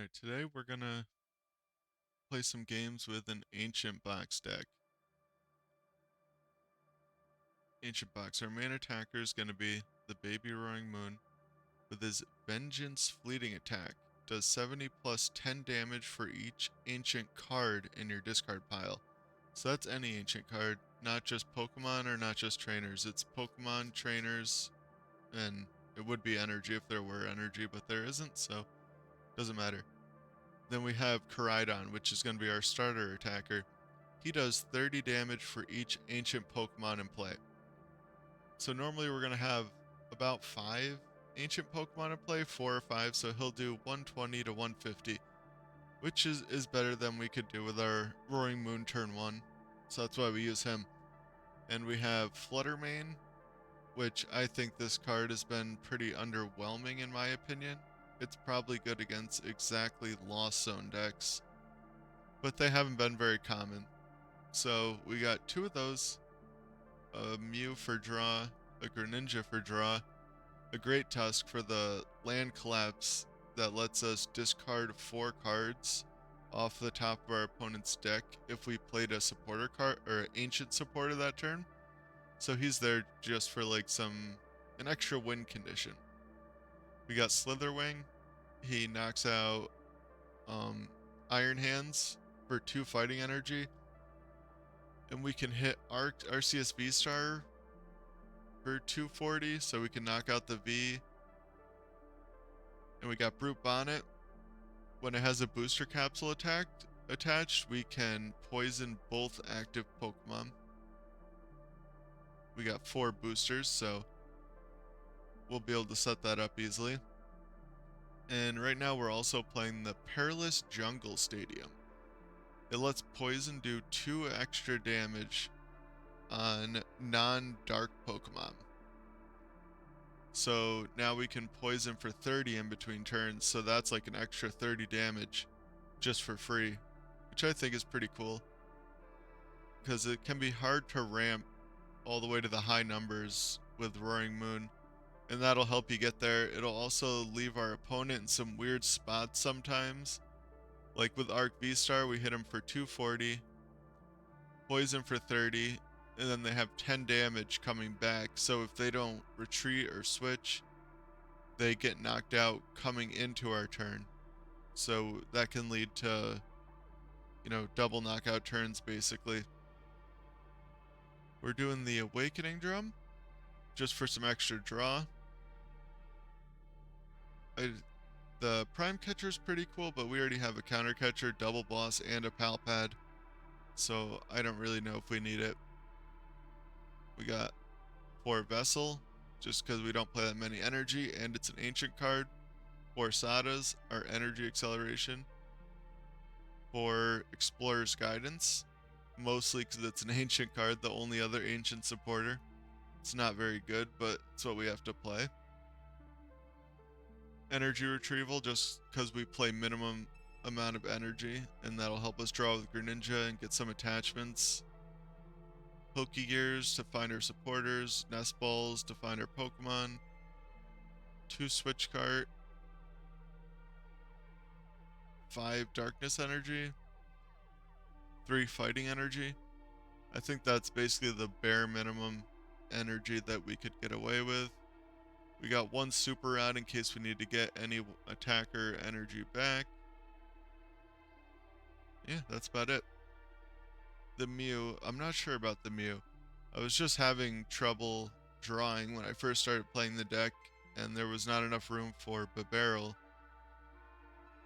Alright, today we're gonna play some games with an Ancient Box deck. Ancient Box. Our main attacker is gonna be the Baby Roaring Moon with his Vengeance Fleeting attack. Does 70 plus 10 damage for each ancient card in your discard pile. So that's any ancient card, not just Pokemon or not just trainers. It's Pokemon, trainers, and it would be energy if there were energy, but there isn't, so doesn't matter. Then we have Charizard, which is going to be our starter attacker. He does 30 damage for each ancient Pokemon in play. So normally we're going to have about 5 ancient Pokemon in play, 4 or 5, so he'll do 120 to 150, which is better than we could do with our Roaring Moon turn 1. So that's why we use him. And we have Fluttermane, which I think this card has been pretty underwhelming in my opinion. It's probably good against exactly Lost Zone decks, but they haven't been very common. So we got 2 of those, a Mew for draw, a Greninja for draw, a Great Tusk for the land collapse that lets us discard 4 cards off the top of our opponent's deck if we played a supporter card or ancient supporter that turn. So he's there just for like an extra win condition. We got Slitherwing. He knocks out Iron Hands for 2 fighting energy. And we can hit Arceus V-Star for 240, so we can knock out the V. And we got Brute Bonnet. When it has a booster capsule attached, we can poison both active Pokemon. We got 4 boosters, so we'll be able to set that up easily. And right now we're also playing the Perilous Jungle Stadium. It lets poison do 2 extra damage on non-dark Pokemon. So now we can poison for 30 in between turns, so that's like an extra 30 damage just for free, which I think is pretty cool, because it can be hard to ramp all the way to the high numbers with Roaring Moon, and that'll help you get there. It'll also leave our opponent in some weird spots sometimes. Like with Arc V-Star, we hit him for 240, poison for 30, and then they have 10 damage coming back. So if they don't retreat or switch, they get knocked out coming into our turn. So that can lead to, double knockout turns basically. We're doing the Awakening Drum just for some extra draw. The Prime Catcher is pretty cool, but we already have a Counter Catcher, Double Boss, and a Pal Pad, so I don't really know if we need it. We got 4 Vessel, just because we don't play that many energy, and it's an ancient card. 4 Sadas, our energy acceleration. 4 Explorer's Guidance, mostly because it's an ancient card, the only other ancient supporter. It's not very good, but it's what we have to play. Energy Retrieval, just because we play minimum amount of energy, and that'll help us draw with Greninja and get some attachments. Pokegears to find our supporters, Nest Balls to find our Pokemon, 2 Switch Cart, 5 Darkness Energy, 3 Fighting Energy. I think that's basically the bare minimum energy that we could get away with. We got 1 Super Rod in case we need to get any attacker energy back. Yeah, that's about it. The Mew, I'm not sure about the Mew. I was just having trouble drawing when I first started playing the deck, and there was not enough room for Barrel.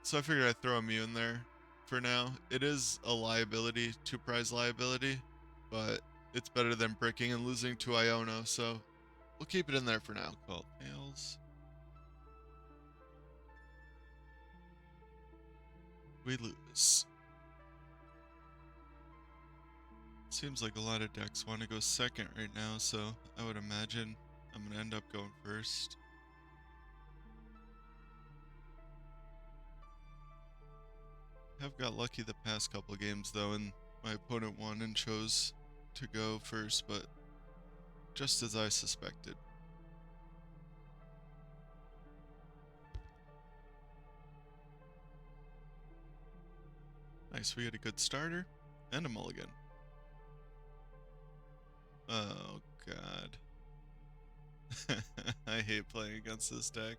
So I figured I'd throw a Mew in there for now. It is a liability, 2 prize liability, but it's better than bricking and losing to Iono, so we'll keep it in there for now. Call Tails. We lose. Seems like a lot of decks want to go second right now, so I would imagine I'm going to end up going first. Have got lucky the past couple of games though, and my opponent won and chose to go first, but just as I suspected. Nice, we get a good starter and a mulligan. Oh, God. I hate playing against this deck.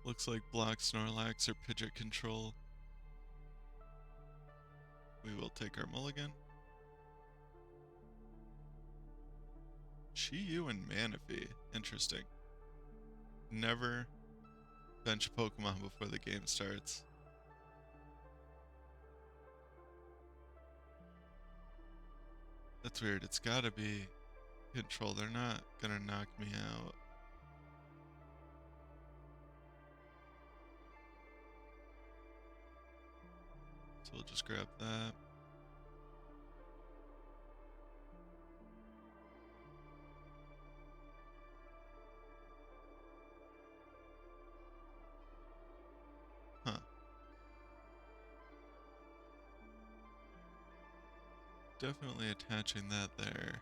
Looks like block Snorlax or Pidgeot control. We will take our mulligan. Chi-Yu and Manaphy. Interesting. Never bench Pokemon before the game starts. That's weird. It's gotta be control. They're not gonna knock me out. So we'll just grab that. Huh. Definitely attaching that there.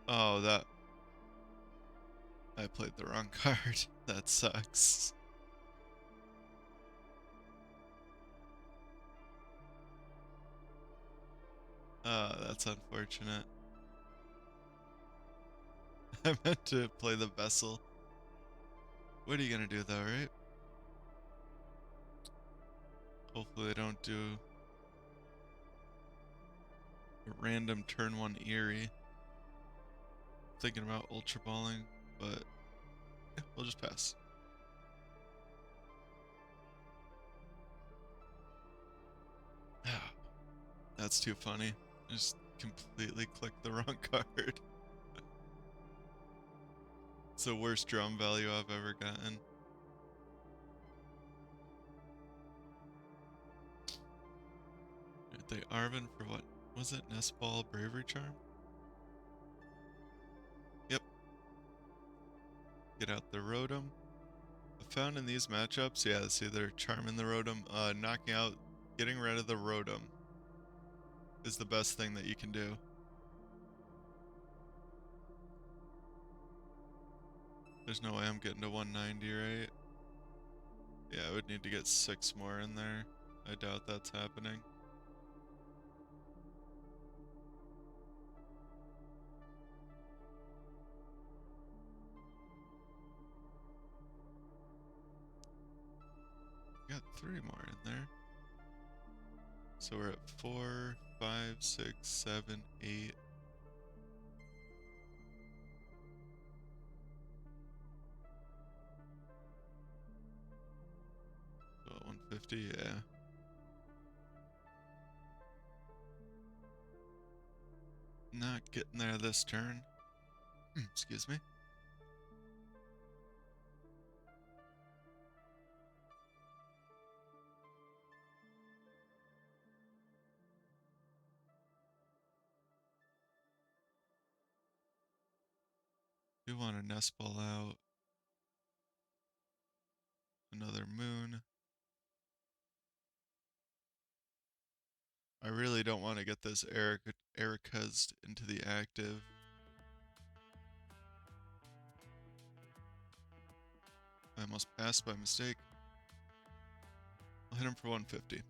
Oh, that... I played the wrong card. That sucks. That's unfortunate. I meant to play the vessel. What are you gonna do though, right? Hopefully they don't do a random turn 1 Eerie. Thinking about Ultra Balling, but yeah, we'll just pass. That's too funny. I just completely clicked the wrong card. It's the worst drum value I've ever gotten. They Arvin for what? Was it Nest Ball Bravery Charm? Yep. Get out the Rotom. I found in these matchups, yeah, see they're charming the Rotom, knocking out, getting rid of the Rotom is the best thing that you can do. There's no way I'm getting to 190, right? Yeah, I would need to get 6 more in there. I doubt that's happening. Got 3 more in there. So we're at 4, 5, 6, 7, 8. So 150, yeah. Not getting there this turn. Excuse me. We want a Nest Ball out. Another Moon. I really don't want to get this Erica's into the active. I almost passed by mistake. I'll hit him for 150.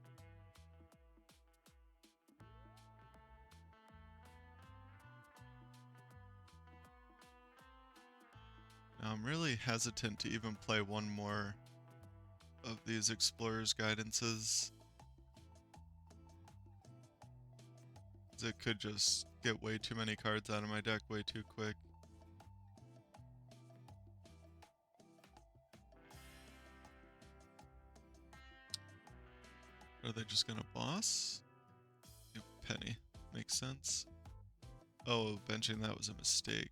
Now I'm really hesitant to even play one more of these Explorer's Guidances. It could just get way too many cards out of my deck way too quick. Are they just gonna boss? Yep, Penny. Makes sense. Oh, benching that was a mistake.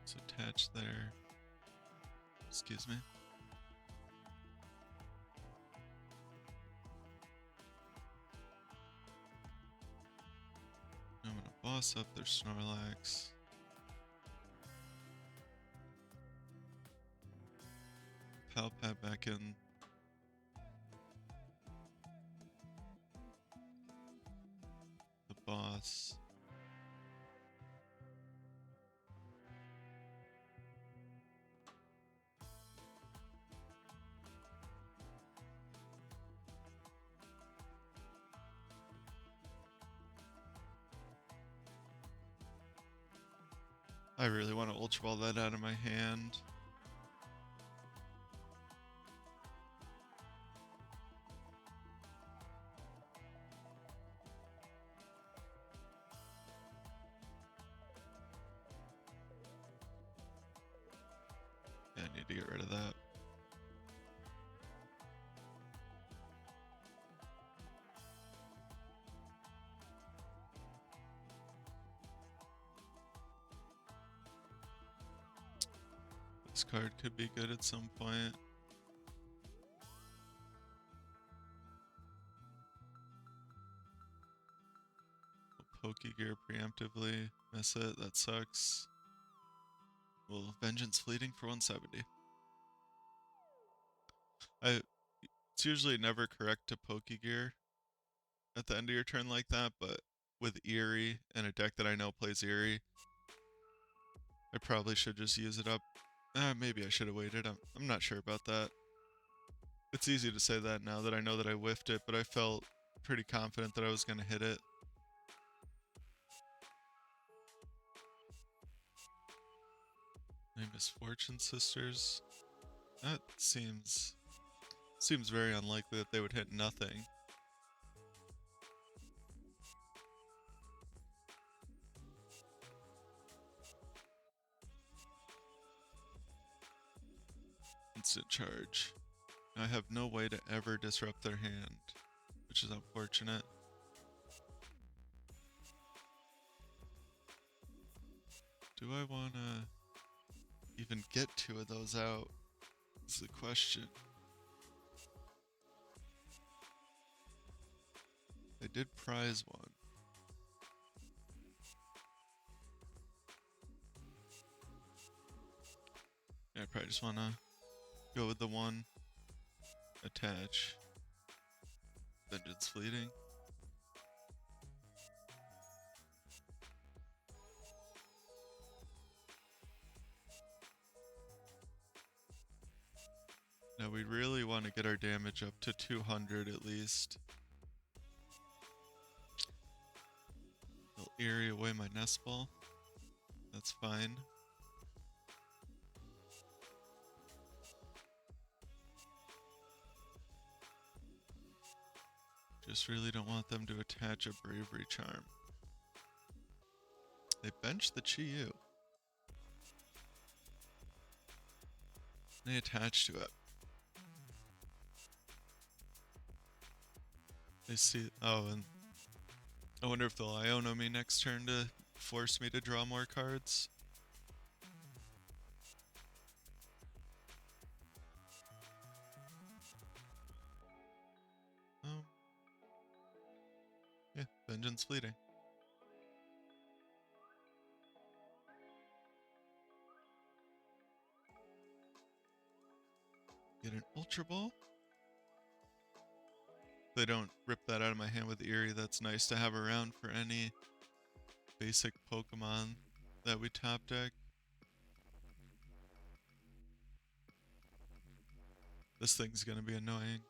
It's attached there. Excuse me. I'm gonna boss up their Snorlax. Palpat back in. The boss. I really want to Ultra Ball that out of my hand. Yeah, I need to get rid of that. This card could be good at some point. Pokegear preemptively. Miss it. That sucks. Well, Vengeance Fleeting for 170. It's usually never correct to Pokegear at the end of your turn like that, but with Eerie and a deck that I know plays Eerie, I probably should just use it up. Maybe I should have waited. I'm not sure about that. It's easy to say that now that I know that I whiffed it, but I felt pretty confident that I was going to hit it. My Misfortune Sisters. That seems very unlikely that they would hit nothing. Instant charge. I have no way to ever disrupt their hand, which is unfortunate. Do I want to even get two of those out? Is the question. I did prize one. Yeah, I probably just want to go with the one. Attach. Vengeance Fleeting. Now we really want to get our damage up to 200 at least. I'll Eerie away my Nest Ball. That's fine. Just really don't want them to attach a Bravery Charm. They benched the Chi-Yu. They attach to it. They see. Oh, and I wonder if they'll Iono me next turn to force me to draw more cards. Yeah, Vengeance Fleeting. Get an Ultra Ball. They don't rip that out of my hand with Eerie. That's nice to have around for any basic Pokemon that we top deck. This thing's gonna be annoying.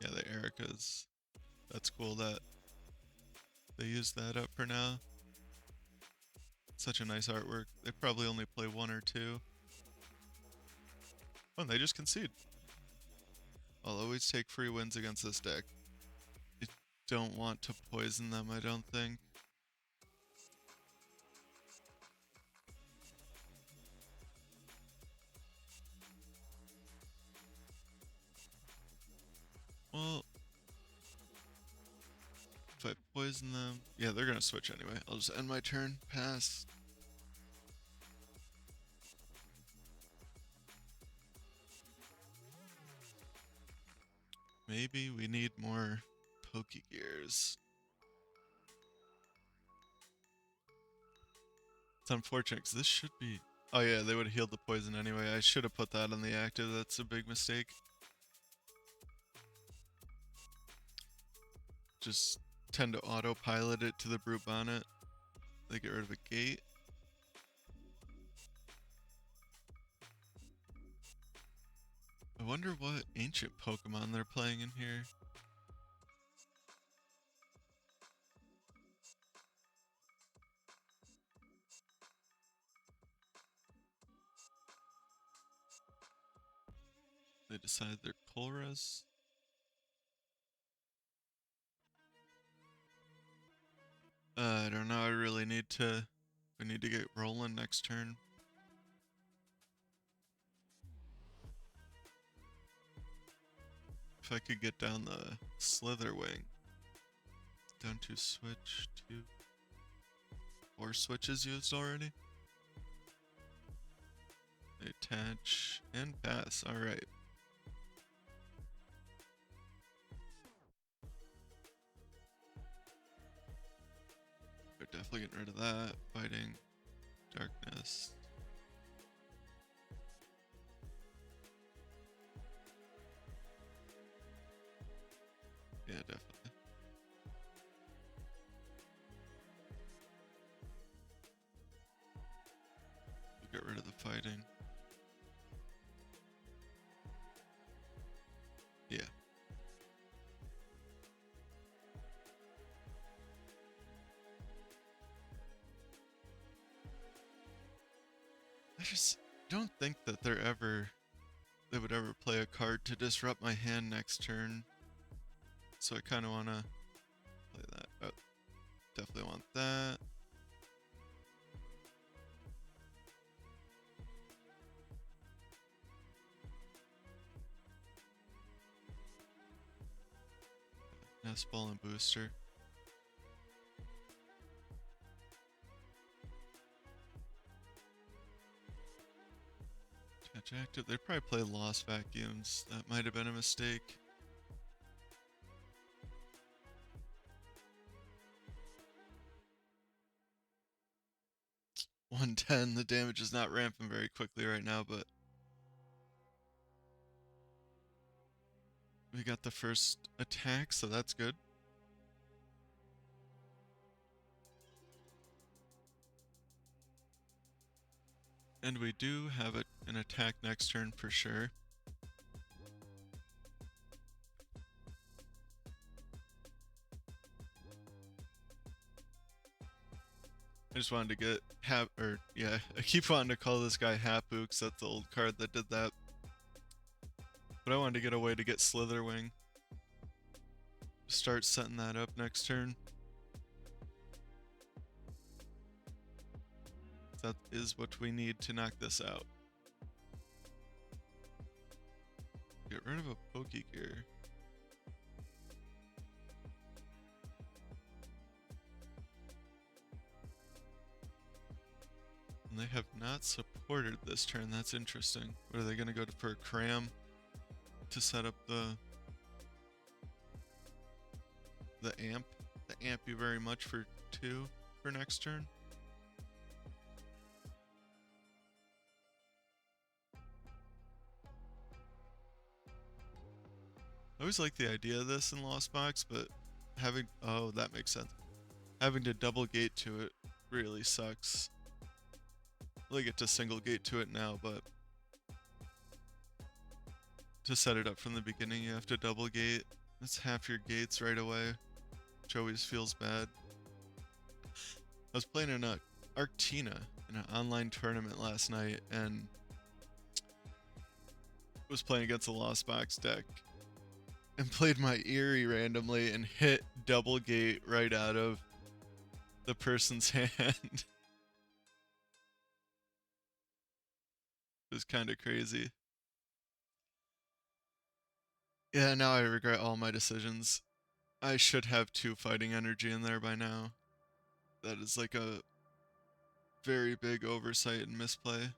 Yeah, the Erika's. That's cool that they used that up for now. Such a nice artwork. They probably only play one or two. Oh, and they just concede. I'll always take free wins against this deck. You don't want to poison them, I don't think. Well, if I poison them... Yeah, they're gonna switch anyway. I'll just end my turn. Pass. Maybe we need more pokey gears. It's unfortunate because this should be... Oh yeah, they would have healed the poison anyway. I should have put that on the active. That's a big mistake. Just tend to autopilot it to the brute bonnet. They get rid of a gate. I wonder what ancient Pokemon they're playing in here. They decide they're Colress. I don't know. I really need to... We need to get rolling next turn. If I could get down the Slitherwing. Down to switch to... 4 switches used already. They attach and pass. Alright. They're definitely getting rid of that. Fighting darkness. Yeah, definitely. We'll get rid of the fighting. Yeah. I just don't think that they would ever play a card to disrupt my hand next turn. So I kind of want to play that. Oh, definitely want that. Nest Ball and Booster. Attach active. They probably play Lost Vacuums. That might have been a mistake. $110. The damage is not ramping very quickly right now, but we got the first attack, so that's good. And we do have an attack next turn for sure. I just wanted to get I keep wanting to call this guy Hapu because that's the old card that did that. But I wanted to get a way to get Slitherwing. Start setting that up next turn. That is what we need to knock this out. Get rid of a Pokegear. And they have not supported this turn. That's interesting. What are they going to go for a Cram to set up the amp? The amp you very much for 2 for next turn. I always like the idea of this in Lost Box, but having... Oh, that makes sense. Having to double gate to it really sucks. I get to single gate to it now, but to set it up from the beginning, you have to double gate. That's half your gates right away, which always feels bad. I was playing in a Arctina in an online tournament last night, and was playing against a Lost Box deck, and played my Eerie randomly and hit double gate right out of the person's hand. It was kind of crazy. Yeah, now I regret all my decisions. I should have 2 fighting energy in there by now. That is like a very big oversight and misplay.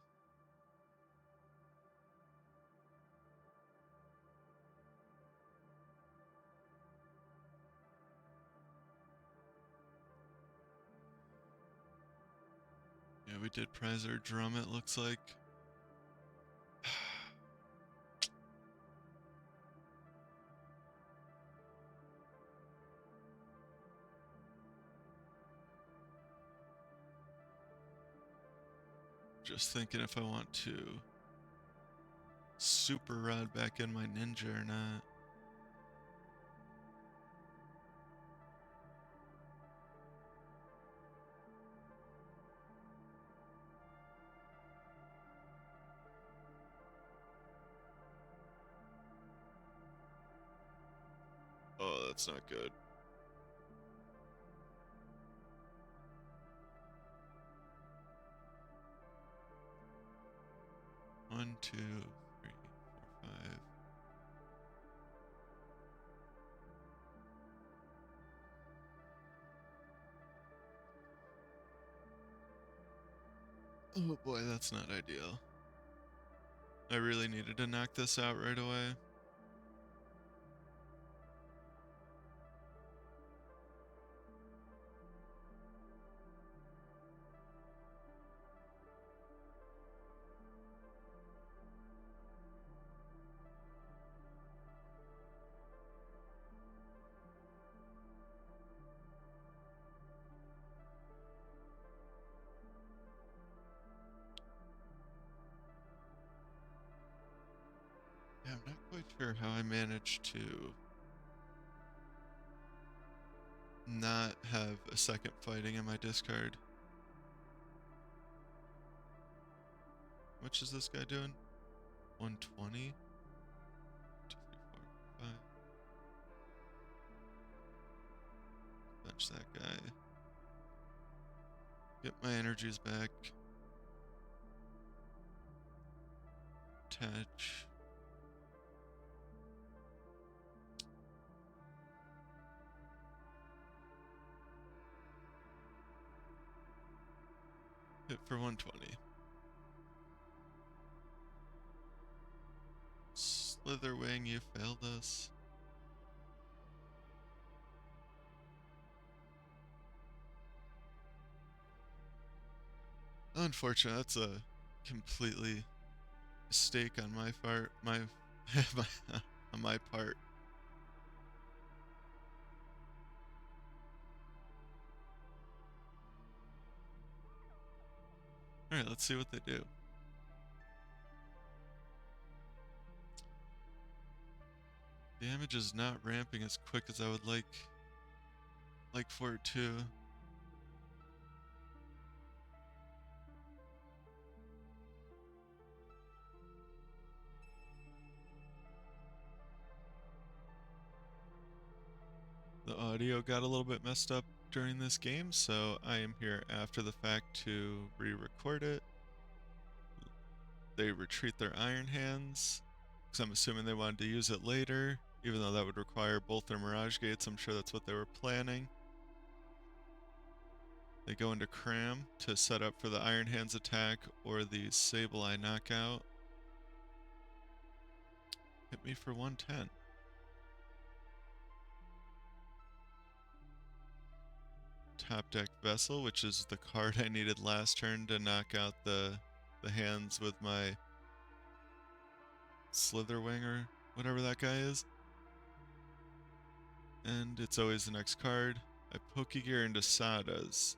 we did prize our drum, it looks like. Just thinking if I want to super rod back in my ninja or not. Oh, that's not good. One, two, three, four, five. Oh boy, that's not ideal. I really needed to knock this out right away. Yeah, I'm not quite sure how I managed to not have a second fighting in my discard. How much is this guy doing? 120? 2, 3, 4, 5. Bench that guy. Get my energies back. Attach. Hit for 120. Slitherwing, you failed us. Unfortunate, that's a completely mistake on my part. On my part. Alright, let's see what they do. Damage is not ramping as quick as I would like for it to. The audio got a little bit messed up during this game, so I am here after the fact to re-record it. They retreat their Iron Hands, because I'm assuming they wanted to use it later, even though that would require both their Mirage Gates. I'm sure that's what they were planning. They go into Cram to set up for the Iron Hands attack or the Sableye knockout. Hit me for 110. Top deck Vessel, which is the card I needed last turn to knock out the hands with my Slitherwing or whatever that guy is. And it's always the next card. I Pokegear into Sada's.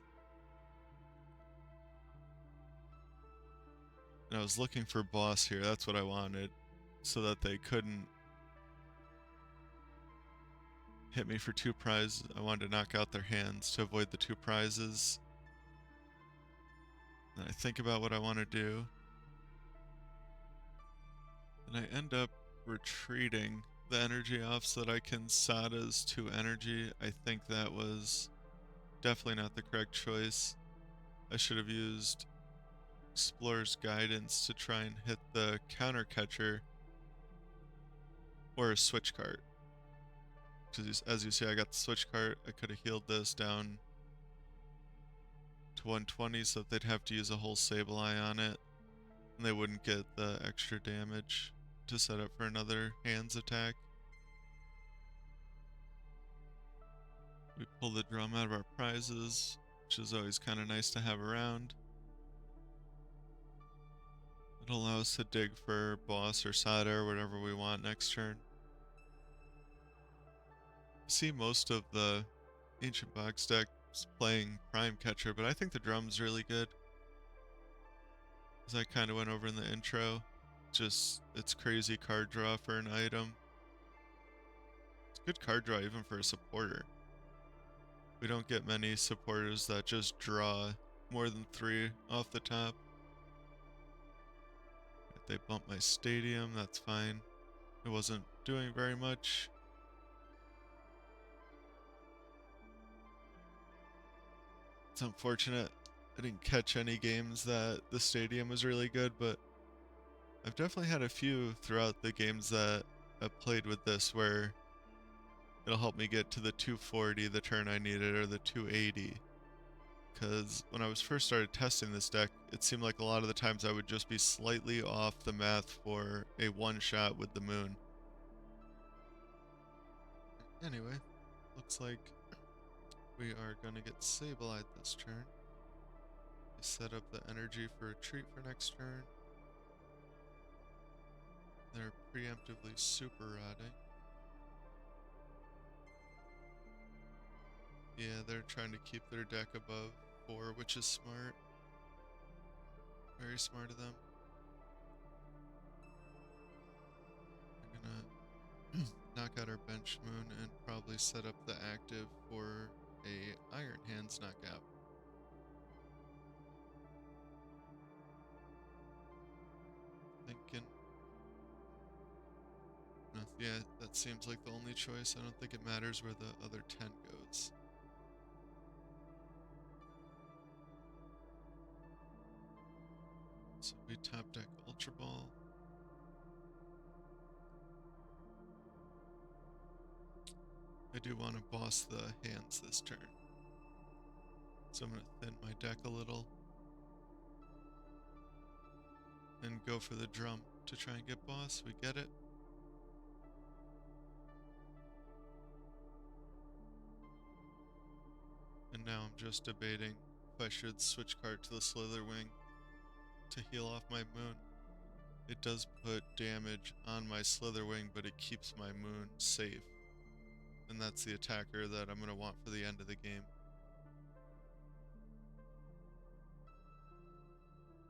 And I was looking for boss here, that's what I wanted. So that they couldn't hit me for 2 prizes. I wanted to knock out their hands to avoid the 2 prizes. And I think about what I want to do. And I end up retreating the energy off so that I can Sada's 2 energy. I think that was definitely not the correct choice. I should have used Explorer's Guidance to try and hit the counter catcher or a switch cart. Because as you see, I got the switch cart. I could have healed this down to 120 so that they'd have to use a whole Sableye on it. And they wouldn't get the extra damage to set up for another hands attack. We pull the drum out of our prizes, which is always kind of nice to have around. It'll allow us to dig for boss or Sada or whatever we want next turn. See most of the Ancient Box decks playing Prime Catcher, but I think the drum's really good. As I kind of went over in the intro, just it's crazy card draw for an item. It's good card draw even for a supporter. We don't get many supporters that just draw more than 3 off the top. If they bump my stadium, that's fine. It wasn't doing very much. It's unfortunate I didn't catch any games that the stadium was really good, but I've definitely had a few throughout the games that I've played with this where it'll help me get to the 240 the turn I needed or the 280. Because when I was first started testing this deck, it seemed like a lot of the times I would just be slightly off the math for a one-shot with the moon. Anyway, looks like we are going to get Sableye this turn. I set up the energy for retreat for next turn. They're preemptively super rotting. Yeah, they're trying to keep their deck above 4, which is smart. Very smart of them. We're gonna knock out our bench moon and probably set up the active for a Iron Hands knockout. Thinking. No, yeah, that seems like the only choice. I don't think it matters where the other 10 goes. So we top deck Ultra Ball. I do want to boss the hands this turn. So I'm going to thin my deck a little. And go for the drum to try and get boss. We get it. And now I'm just debating if I should switch card to the Slitherwing to heal off my moon. It does put damage on my Slitherwing, but it keeps my moon safe. And that's the attacker that I'm going to want for the end of the game.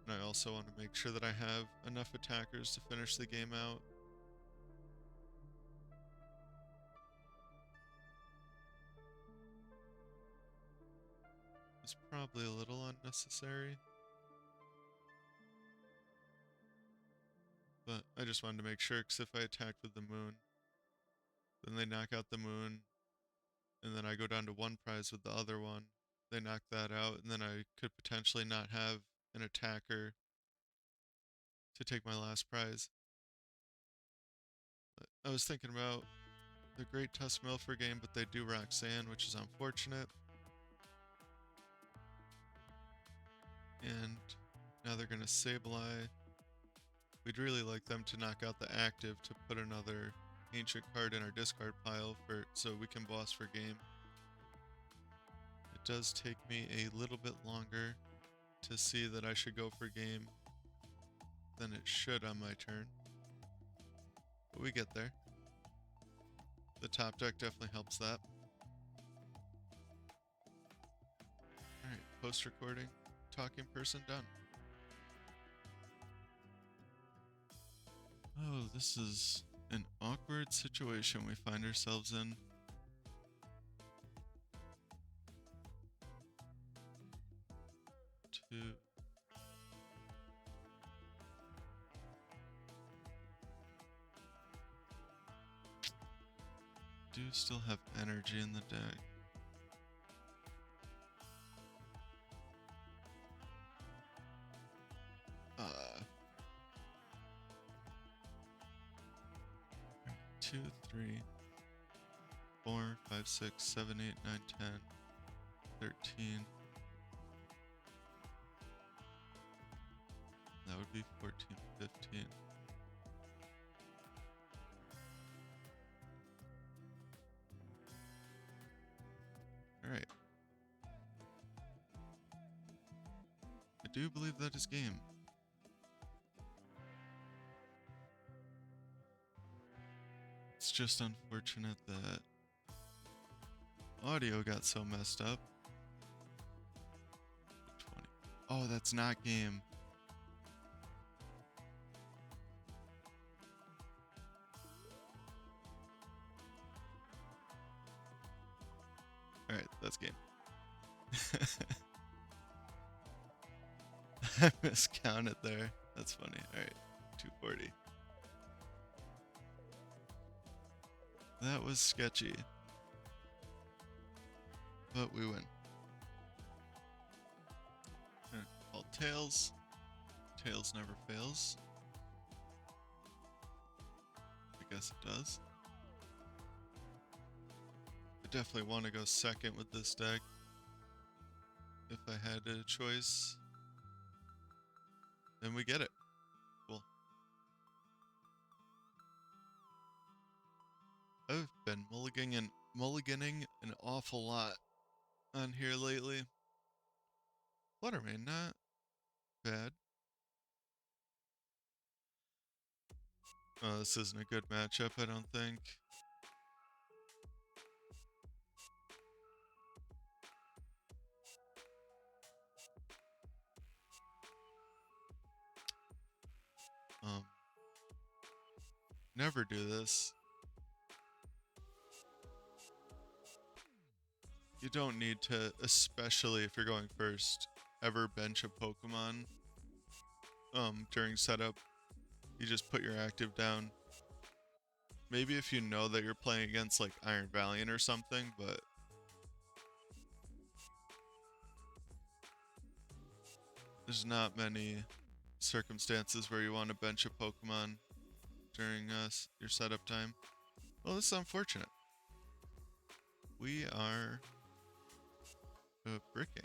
And I also want to make sure that I have enough attackers to finish the game out. It's probably a little unnecessary. But I just wanted to make sure, because if I attack with the moon, then they knock out the moon, and then I go down to 1 prize with the other one. They knock that out, and then I could potentially not have an attacker to take my last prize. But I was thinking about the Great Tusk Milford game, but they do Roxanne, which is unfortunate. And now they're going to Sableye. We'd really like them to knock out the active to put another ancient card in our discard pile so we can boss for game. It does take me a little bit longer to see that I should go for game than it should on my turn. But we get there. The top deck definitely helps that. Alright, post recording, talking person done. Oh, this is an awkward situation we find ourselves in. Do still have energy in the deck. Two, 3, 4, 5, 6, 7, 8, 9, 10, 13. That would be 14, 15. Alright. I do believe that is game. just unfortunate that audio got so messed up. 20. Oh, that's not game. Alright, that's game. I miscounted there. That's funny. Alright, 240. That was sketchy. But we win. All tails. Tails never fails. I guess it does. I definitely want to go second with this deck. If I had a choice. Then we get it. Cool. I've been mulliganing an awful lot on here lately. Fluttermane, not bad. Oh, this isn't a good matchup, I don't think. Never do this. You don't need to, especially if you're going first, ever bench a Pokemon during setup. You just put your active down. Maybe if you know that you're playing against like Iron Valiant or something, but there's not many circumstances where you want to bench a Pokemon during your setup time. Well, this is unfortunate. We are bricking.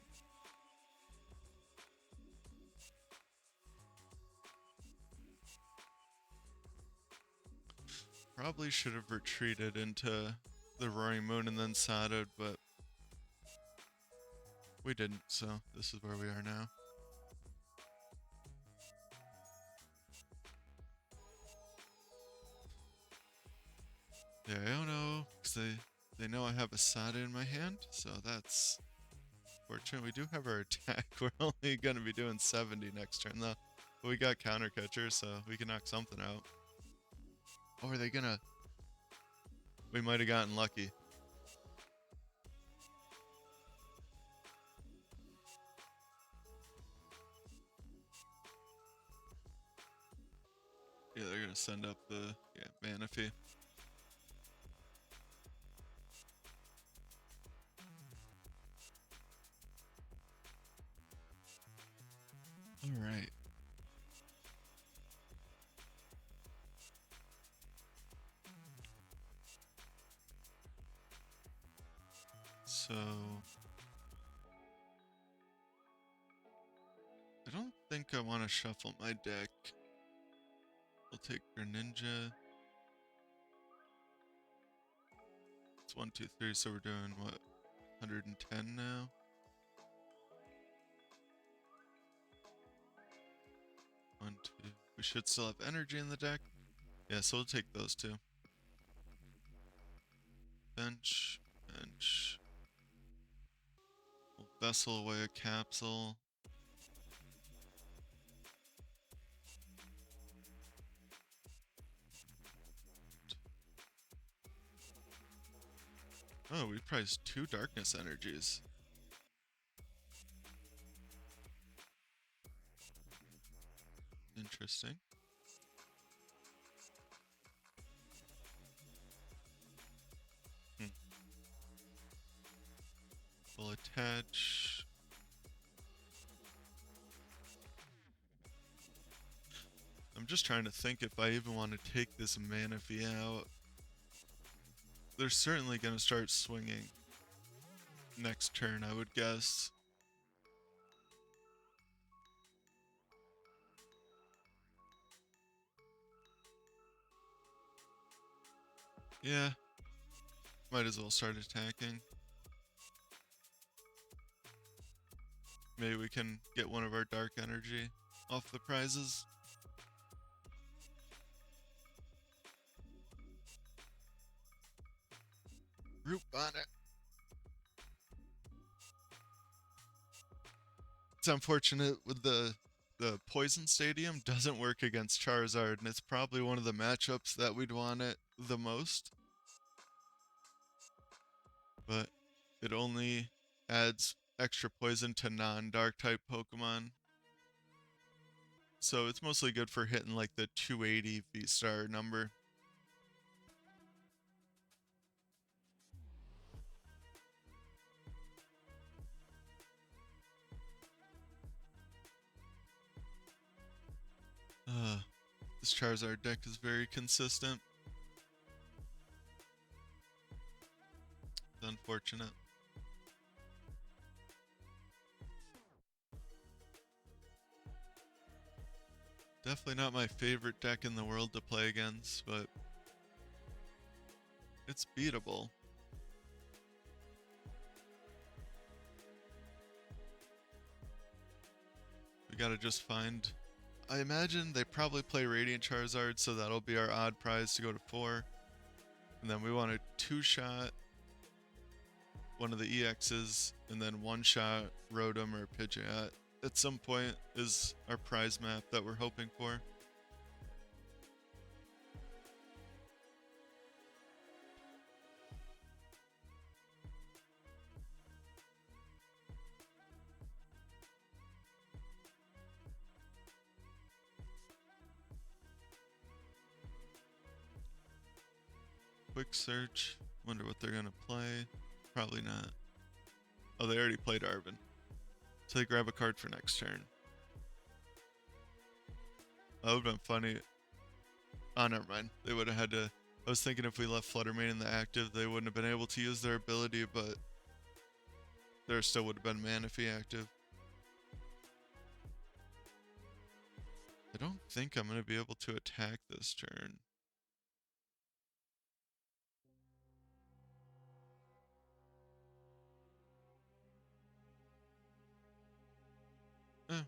Probably should have retreated into the Roaring Moon and then Sodded, but we didn't, so this is where we are now. Yeah, I don't know, because they know I have a Sada in my hand, so that's fortunate. We do have our attack. We're only going to be doing 70 next turn, though. But we got counter catcher, so we can knock something out. Oh, are they going to... We might have gotten lucky. Yeah, they're going to send up the Manaphy. Alright. So... I don't think I want to shuffle my deck. We'll take Greninja. It's 1, 2, 3, so we're doing what? 110 now? 1, 2. We should still have energy in the deck. Yeah, so we'll take those two. Bench, bench. We'll vessel away a capsule. Oh, we priced 2 darkness energies. Interesting. We'll attach. I'm just trying to think if I even want to take this Manaphy out. They're certainly going to start swinging next turn, I would guess. Yeah. Might as well start attacking. Maybe we can get one of our dark energy off the prizes. Root Bonnet. It's unfortunate with the Poison Stadium doesn't work against Charizard, and it's probably one of the matchups that we'd want it the most. But it only adds extra poison to non-dark type Pokemon. So it's mostly good for hitting like the 280 V-Star number. This Charizard deck is very consistent. It's unfortunate. Definitely not my favorite deck in the world to play against, but it's beatable. We gotta just find... I imagine they probably play Radiant Charizard, so that'll be our odd prize to go to 4. And then we want a 2-shot one of the EXs, and then 1-shot Rotom or Pidgeot at some point is our prize map that we're hoping for. Quick search. Wonder what they're gonna play. Probably not. Oh, they already played Arven. So they grab a card for next turn. That would've been funny. Oh, never mind. They would've had to... I was thinking if we left Fluttermane in the active, they wouldn't have been able to use their ability, but there still would have been Manaphy active. I don't think I'm going to be able to attack this turn.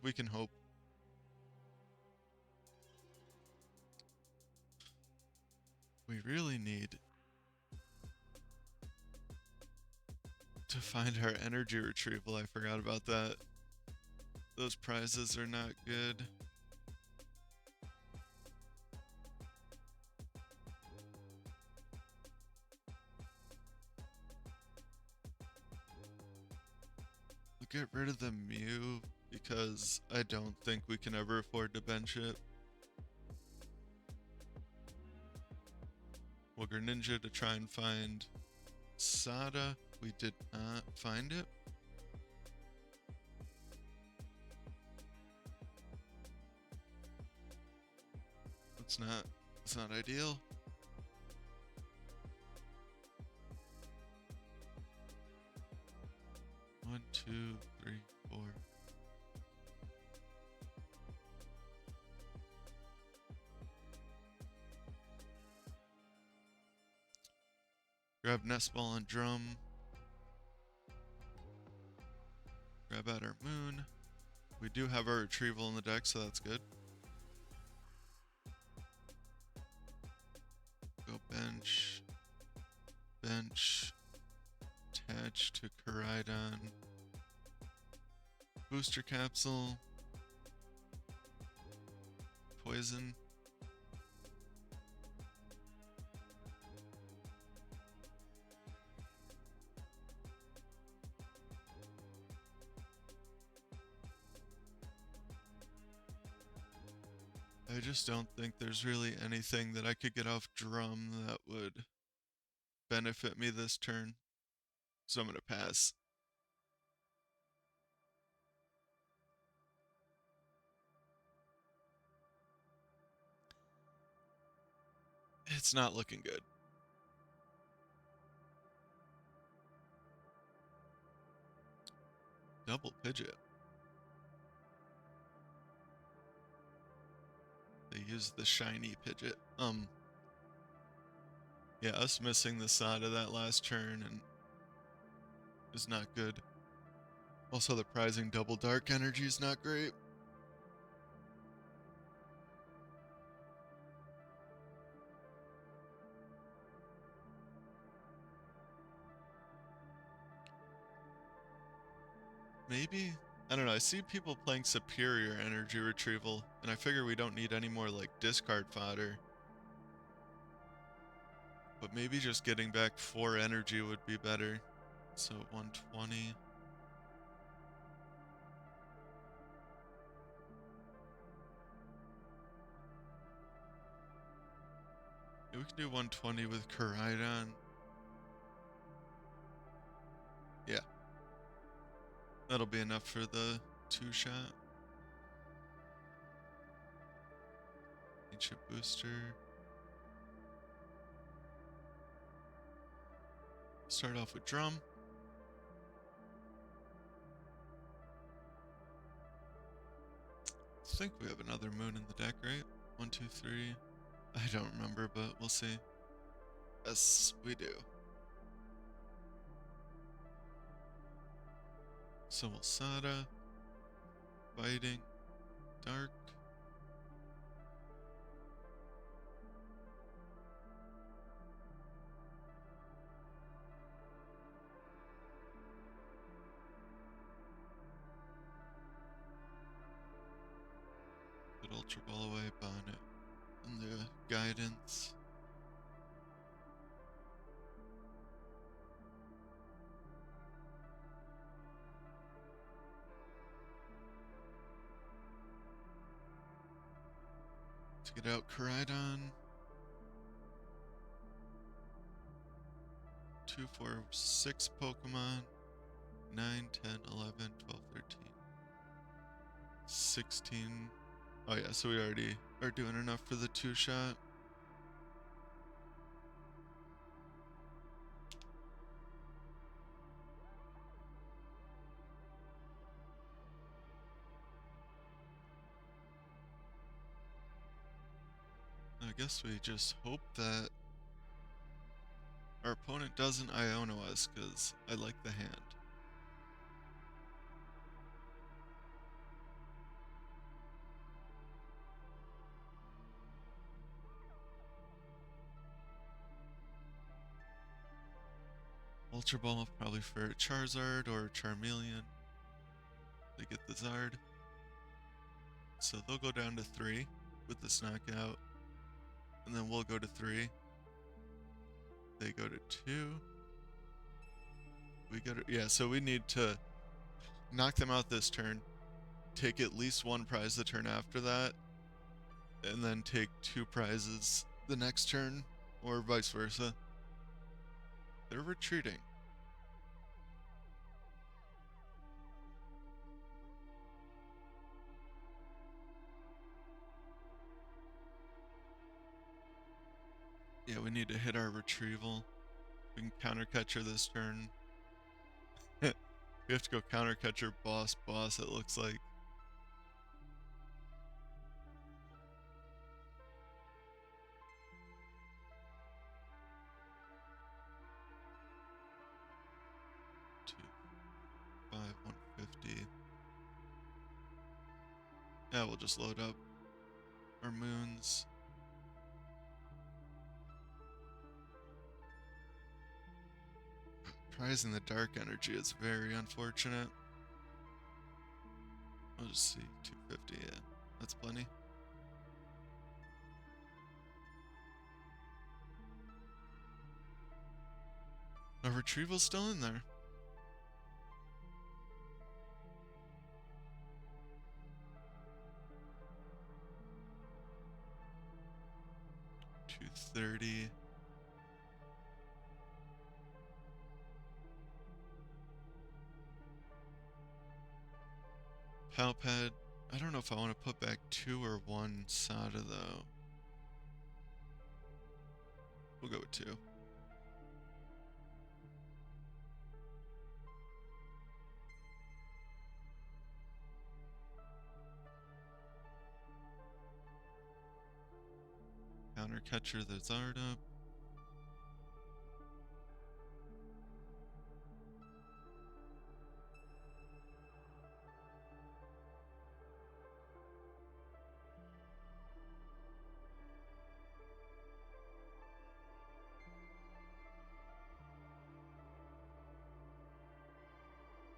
We can hope. We really need to find our energy retrieval. I forgot about that. Those prizes are not good. We'll get rid of the Mew because I don't think we can ever afford to bench it. We'll Greninja to try and find Sada. We did not find it. It's not ideal. One, two, three, four. Grab Nest Ball and Drum. Grab out our Moon. We do have our Retrieval in the deck, so that's good. Go bench. Bench. Attach to Koraidon. Booster Capsule. Poison. I just don't think there's really anything that I could get off Drum that would benefit me this turn. So I'm going to pass. It's not looking good. Double Pidgeot. They used the shiny Pidgeot. Yeah, us missing the Sada that last turn and is not good. Also, the prizing double dark energy is not great. maybe? I don't know, I see people playing superior energy retrieval, and I figure we don't need any more, like, discard fodder. But maybe just getting back 4 energy would be better. So 120. Yeah, we can do 120 with Charizard. Yeah. That'll be enough for the 2-shot. Ancient booster. Start off with drum. I think we have another moon in the deck, right? 1, 2, 3. I don't remember, but we'll see. Yes, we do. Sada, Fighting, Dark. Put Ultra Ball away, Bonnet, and the Guidance. To get out Charizard. 2, 4, 6 Pokemon. 9, 10, 11, 12, 13. 16. Oh yeah, so we already are doing enough for the 2-shot. I guess we just hope that our opponent doesn't Iono us, because I like the hand. Ultra Ball probably for Charizard or Charmeleon. They get the Zard. So they'll go down to 3 with this knockout. And then we'll go to 3. They go to 2. We go to, yeah, so we need to knock them out this turn. Take at least 1 prize the turn after that. And then take 2 prizes the next turn. Or vice versa. They're retreating. Yeah, we need to hit our retrieval. We can counter catcher this turn. We have to go counter catcher boss, it looks like. Two, 5, 150. Yeah, we'll just load up our moons. Prizing the dark energy is very unfortunate. I'll just see, 250, yeah, that's plenty. Our retrieval's still in there. $230. Palpad. I don't know if I want to put back 2 or 1 Sada though. We'll go with 2. Counter catcher the Zarda.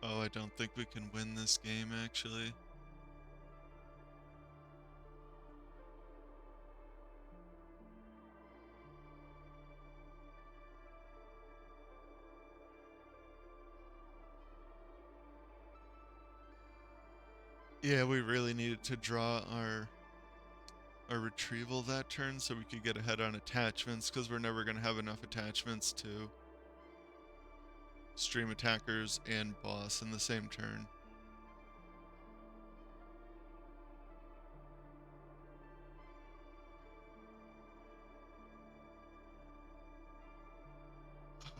Oh, I don't think we can win this game, actually. Yeah, we really needed to draw our retrieval that turn so we could get ahead on attachments, because we're never going to have enough attachments to stream attackers and boss in the same turn.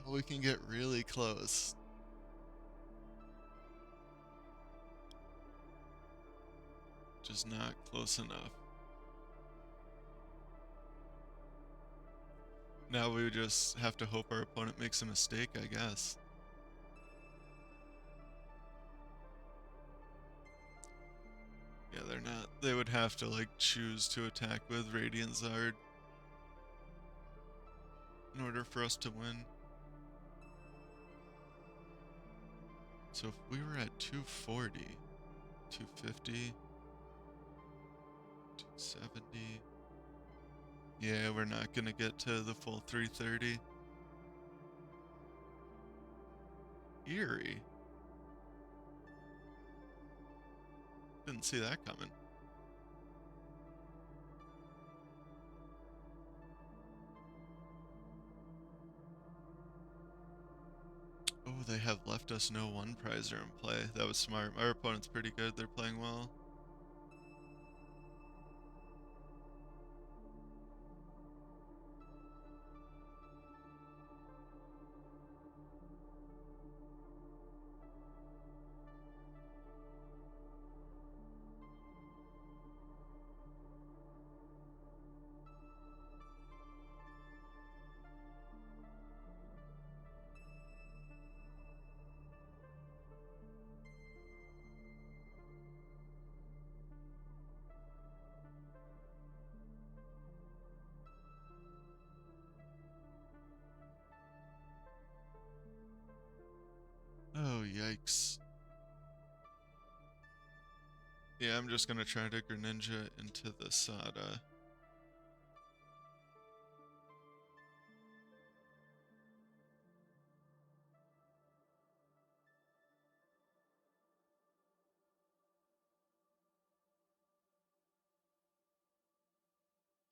We can get really close. Just not close enough. Now we just have to hope our opponent makes a mistake, I guess. Yeah, they're not. They would have to, like, choose to attack with Radiant Zard in order for us to win. So if we were at 240, 250, 270... Yeah, we're not gonna get to the full 330. Eerie. Didn't see that coming. Oh, they have left us no one prizer in play. That was smart. Our opponent's pretty good. They're playing well. Oh, yikes. Yeah, I'm just gonna try to Greninja into the Sada.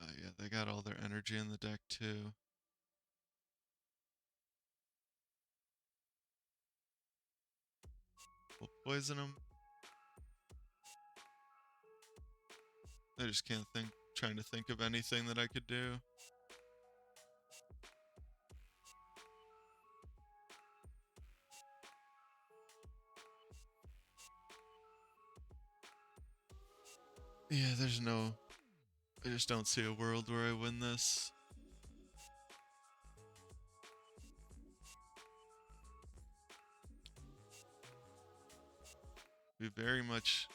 Yeah, they got all their energy in the deck too. We'll poison them. I just can't think, trying to think of anything that I could do. Yeah, there's no... I just don't see a world where I win this. We very much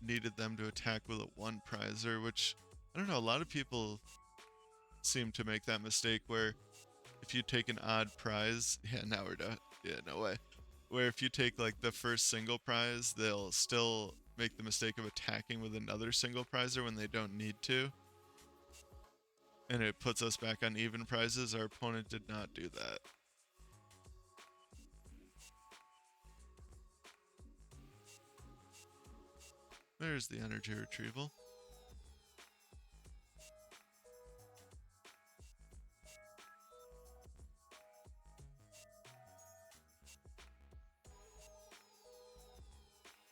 needed them to attack with a one prizer, which, I don't know, a lot of people seem to make that mistake where if you take an odd prize, yeah, now we're done. Yeah, no way. Where if you take like the first single prize, they'll still make the mistake of attacking with another single prizer when they don't need to. And it puts us back on even prizes. Our opponent did not do that. There's the energy retrieval.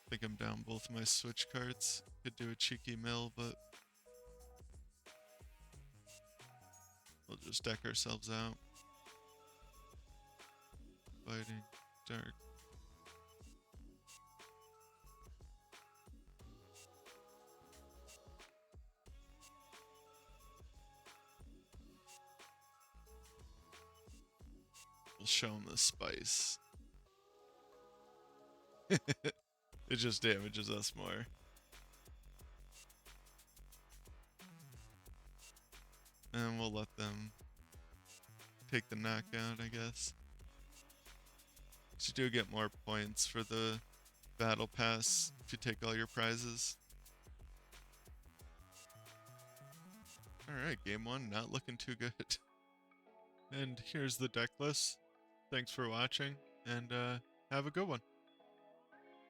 I think I'm down both my switch cards. Could do a cheeky mill, but we'll just deck ourselves out. Fighting, dark. We'll show him the spice. It just damages us more. And we'll let them take the knockout, I guess. So you do get more points for the battle pass if you take all your prizes. Alright, game 1, not looking too good. And here's the deck list. Thanks for watching, and have a good one.